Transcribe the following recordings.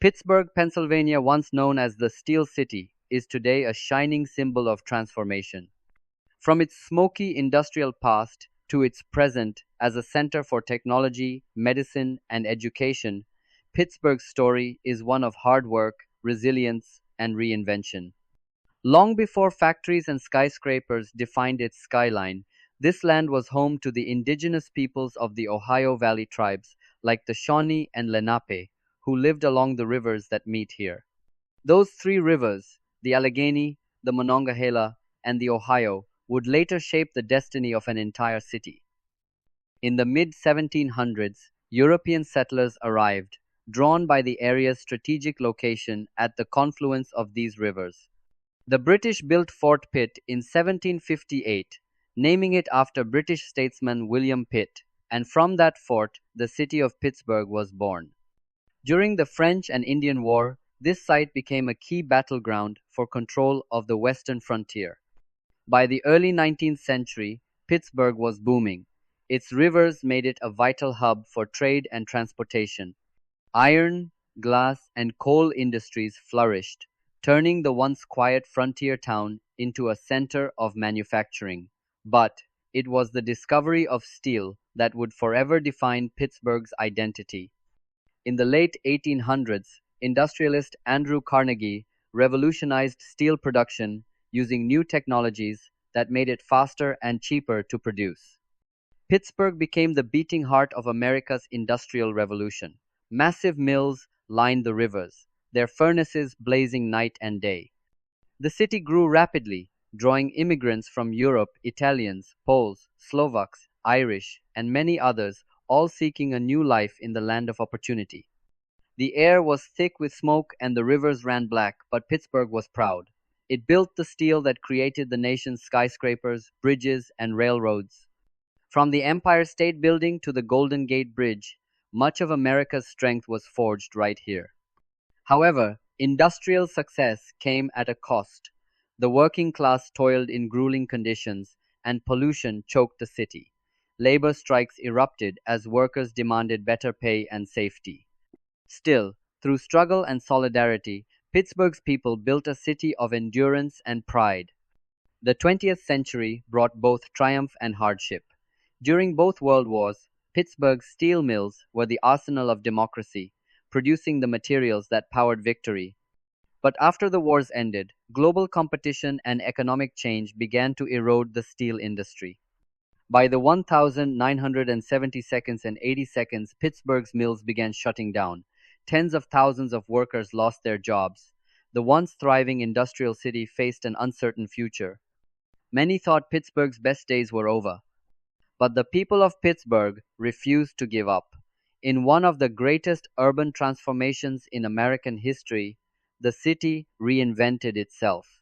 Pittsburgh, Pennsylvania, once known as the Steel City, is today a shining symbol of transformation. From its smoky industrial past to its present as a center for technology, medicine, and education, Pittsburgh's story is one of hard work, resilience, and reinvention. Long before factories and skyscrapers defined its skyline, this land was home to the indigenous peoples of the Ohio Valley tribes, like the Shawnee and Lenape, who lived along the rivers that meet here. Those three rivers, the Allegheny, the Monongahela, and the Ohio, would later shape the destiny of an entire city. In the mid 1700s, European settlers arrived, drawn by the area's strategic location at the confluence of these rivers. The British built Fort Pitt in 1758, naming it after British statesman William Pitt, and from that fort the city of Pittsburgh was born. During the French and Indian War, this site became a key battleground for control of the western frontier. By the early 19th century, Pittsburgh was booming. Its rivers made it a vital hub for trade and transportation. Iron, glass, and coal industries flourished, turning the once quiet frontier town into a center of manufacturing. But it was the discovery of steel that would forever define Pittsburgh's identity. In the late 1800s, industrialist Andrew Carnegie revolutionized steel production using new technologies that made it faster and cheaper to produce. Pittsburgh became the beating heart of America's industrial revolution. Massive mills lined the rivers, their furnaces blazing night and day. The city grew rapidly, drawing immigrants from Europe, Italians, Poles, Slovaks, Irish, and many others, all seeking a new life in the land of opportunity. The air was thick with smoke and the rivers ran black, but Pittsburgh was proud. It built the steel that created the nation's skyscrapers, bridges, and railroads. From the Empire State Building to the Golden Gate Bridge, much of America's strength was forged right here. However, industrial success came at a cost. The working class toiled in grueling conditions, and pollution choked the city. Labor strikes erupted as workers demanded better pay and safety. Still, through struggle and solidarity, Pittsburgh's people built a city of endurance and pride. The 20th century brought both triumph and hardship. During both world wars, Pittsburgh's steel mills were the arsenal of democracy, producing the materials that powered victory. But after the wars ended, global competition and economic change began to erode the steel industry. By the 1972nd and 82nd, Pittsburgh's mills began shutting down. Tens of thousands of workers lost their jobs. The once thriving industrial city faced an uncertain future. Many thought Pittsburgh's best days were over. But the people of Pittsburgh refused to give up. In one of the greatest urban transformations in American history, the city reinvented itself.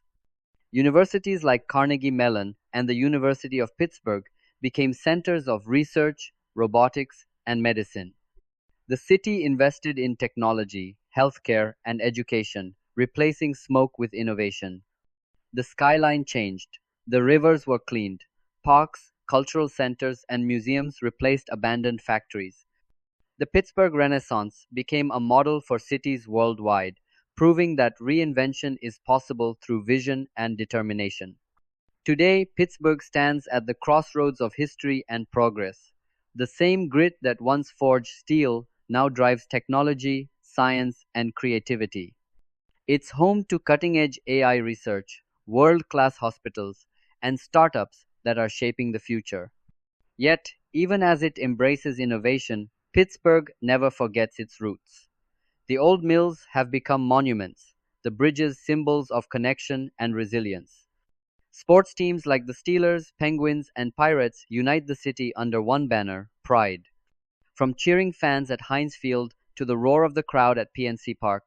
Universities like Carnegie Mellon and the University of Pittsburgh became centers of research, robotics, and medicine. The city invested in technology, healthcare, and education, replacing smoke with innovation. The skyline changed. The rivers were cleaned. Parks, cultural centers, and museums replaced abandoned factories. The Pittsburgh Renaissance became a model for cities worldwide, proving that reinvention is possible through vision and determination. Today, Pittsburgh stands at the crossroads of history and progress. The same grit that once forged steel now drives technology, science, and creativity. It's home to cutting-edge AI research, world-class hospitals, and startups that are shaping the future. Yet, even as it embraces innovation, Pittsburgh never forgets its roots. The old mills have become monuments, the bridges symbols of connection and resilience. Sports teams like the Steelers, Penguins, and Pirates unite the city under one banner, pride. From cheering fans at Heinz Field to the roar of the crowd at PNC Park,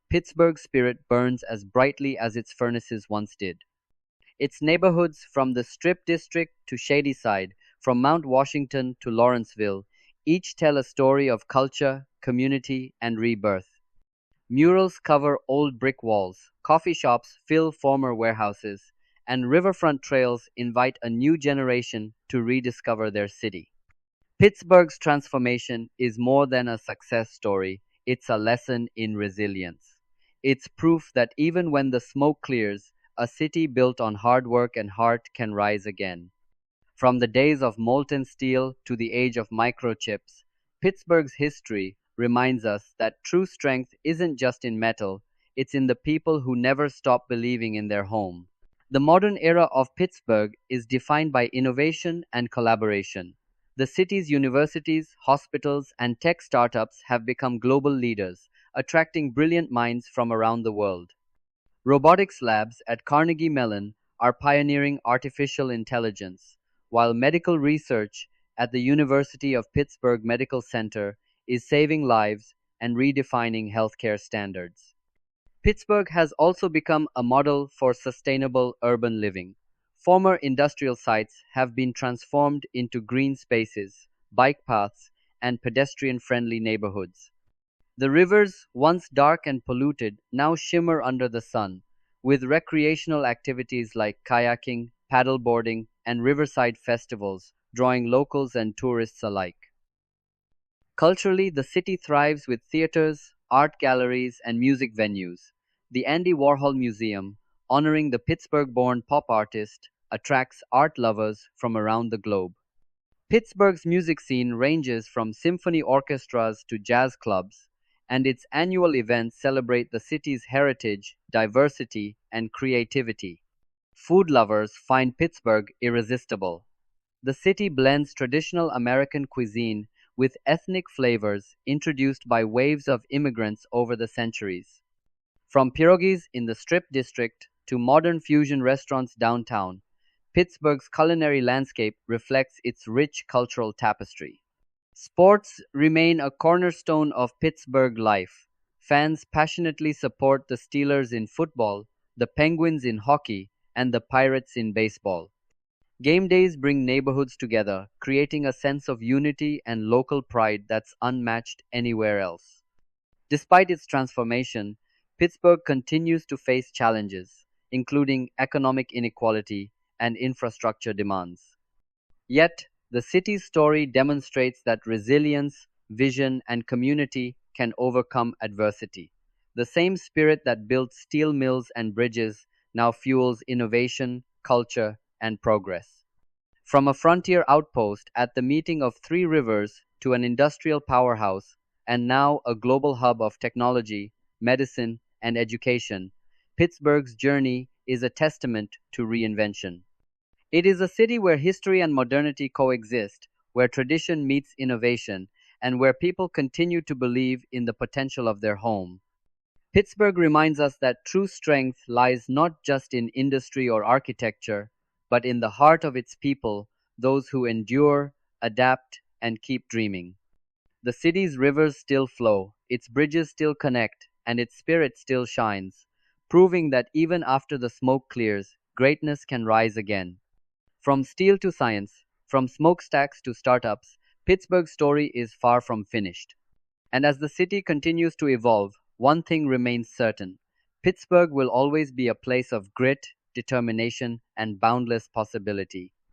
Pittsburgh's spirit burns as brightly as its furnaces once did. Its neighborhoods, from the Strip District to Shadyside, from Mount Washington to Lawrenceville, each tell a story of culture, community, and rebirth. Murals cover old brick walls, coffee shops fill former warehouses, and riverfront trails invite a new generation to rediscover their city. Pittsburgh's transformation is more than a success story, it's a lesson in resilience. It's proof that even when the smoke clears, a city built on hard work and heart can rise again. From the days of molten steel to the age of microchips, Pittsburgh's history reminds us that true strength isn't just in metal, it's in the people who never stop believing in their home. The modern era of Pittsburgh is defined by innovation and collaboration. The city's universities, hospitals, and tech startups have become global leaders, attracting brilliant minds from around the world. Robotics labs at Carnegie Mellon are pioneering artificial intelligence, while medical research at the University of Pittsburgh Medical Center is saving lives and redefining healthcare standards. Pittsburgh has also become a model for sustainable urban living. Former industrial sites have been transformed into green spaces, bike paths, and pedestrian friendly neighborhoods. The rivers, once dark and polluted, now shimmer under the sun, with recreational activities like kayaking, paddleboarding, and riverside festivals drawing locals and tourists alike. Culturally, the city thrives with theaters, art galleries, and music venues. The Andy Warhol Museum, honoring the Pittsburgh born pop artist, attracts art lovers from around the globe. Pittsburgh's music scene ranges from symphony orchestras to jazz clubs, and its annual events celebrate the city's heritage, diversity, and creativity. Food lovers find Pittsburgh irresistible. The city blends traditional American cuisine with ethnic flavors introduced by waves of immigrants over the centuries. From pierogies in the Strip District to modern fusion restaurants downtown, Pittsburgh's culinary landscape reflects its rich cultural tapestry. Sports remain a cornerstone of Pittsburgh life. Fans passionately support the Steelers in football, the Penguins in hockey, and the Pirates in baseball. Game days bring neighborhoods together, creating a sense of unity and local pride that's unmatched anywhere else. Despite its transformation, Pittsburgh continues to face challenges, including economic inequality and infrastructure demands. Yet, the city's story demonstrates that resilience, vision, and community can overcome adversity. The same spirit that built steel mills and bridges now fuels innovation, culture, and progress. From a frontier outpost at the meeting of three rivers to an industrial powerhouse, and now a global hub of technology, medicine, and education, Pittsburgh's journey is a testament to reinvention. It is a city where history and modernity coexist, where tradition meets innovation, and where people continue to believe in the potential of their home. Pittsburgh reminds us that true strength lies not just in industry or architecture, but in the heart of its people, those who endure, adapt, and keep dreaming. The city's rivers still flow, its bridges still connect, and its spirit still shines, proving that even after the smoke clears, greatness can rise again. From steel to science, from smokestacks to startups, Pittsburgh's story is far from finished. And as the city continues to evolve, one thing remains certain: Pittsburgh will always be a place of grit, determination, and boundless possibility.